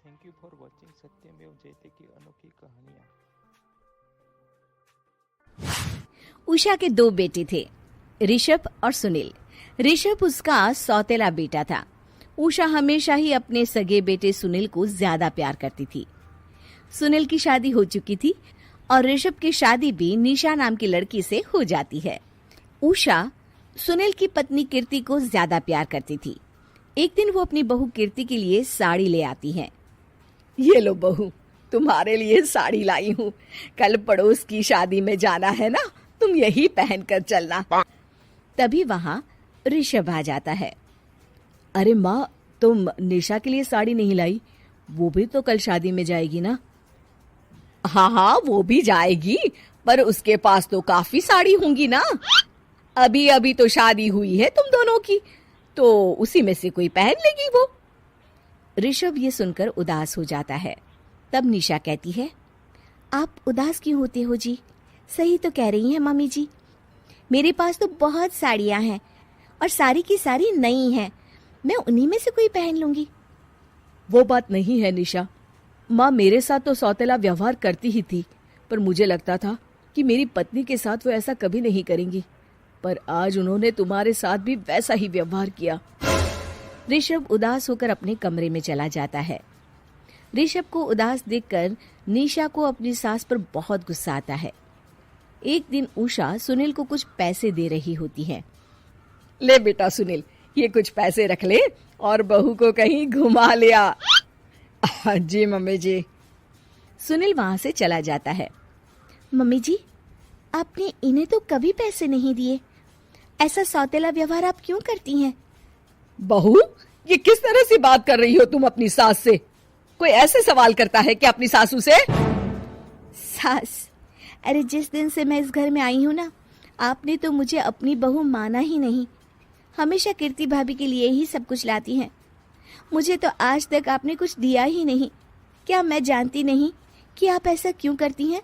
Thank you for watching सत्यमेव जयते की अनोखी कहानियाँ। उषा के 2 बेटे थे, ऋषभ और सुनील। ऋषभ उसका सौतेला बेटा था। उषा हमेशा ही अपने सगे बेटे सुनील को ज्यादा प्यार करती थी। सुनील की शादी हो चुकी थी और ऋषभ की शादी भी निशा नाम की लड़की से हो जाती है। उषा सुनील की पत्नी कीर्ति को ज्यादा प्यार करती थी। एक दिन वो अपनी बहू कीर्ति के लिए साड़ी ले आती है। ये लो बहू, तुम्हारे लिए साड़ी लाई हूँ। कल पड़ोस की शादी में जाना है ना, तुम यही पहन कर चलना। तभी वहाँ ऋषभ आ जाता है। अरे माँ, तुम निशा के लिए साड़ी नहीं लाई? वो भी तो कल शादी में जाएगी ना। हाँ, वो भी जाएगी, पर उसके पास तो काफी साड़ी होंगी ना। अभी अभी तो शादी हुई है तुम दोनों की, तो उसी में से कोई पहन लेगी वो। ऋषभ ये सुनकर उदास हो जाता है। तब निशा कहती है, आप उदास क्यों होते हो जी? सही तो कह रही हैं मम्मी जी। मेरे पास तो बहुत साड़ियाँ हैं और सारी की सारी नई हैं। मैं उन्हीं में से कोई पहन लूंगी। वो बात नहीं है निशा। माँ मेरे साथ तो सौतेला व्यवहार करती ही थी, पर मुझे लगता था कि मेरी पत्नी के साथ वो ऐसा कभी नहीं करेंगी, पर आज उन्होंने तुम्हारे साथ भी वैसा ही व्यवहार किया। ऋषभ उदास होकर अपने कमरे में चला जाता है। ऋषभ को उदास देखकर निशा को अपनी सास पर बहुत गुस्सा आता है। एक दिन उषा सुनील को कुछ पैसे दे रही होती है। ले बेटा सुनील, ये कुछ पैसे रख ले और बहू को कहीं घुमा ले आ। जी मम्मी जी। सुनील वहां से चला जाता है। मम्मी जी, आपने इन्हें तो कभी पैसे नहीं दिए। ऐसा सौतेला व्यवहार आप क्यों करती हैं? बहू, ये किस तरह से बात कर रही हो तुम अपनी सास से? कोई ऐसे सवाल करता है कि अपनी सासू से? सास, अरे जिस दिन से मैं इस घर में आई हूँ ना, आपने तो मुझे अपनी बहू माना ही नहीं। हमेशा कीर्ति भाभी के लिए ही सब कुछ लाती हैं। मुझे तो आज तक आपने कुछ दिया ही नहीं। क्या मैं जानती नहीं कि आप ऐसा क्यों करती हैं?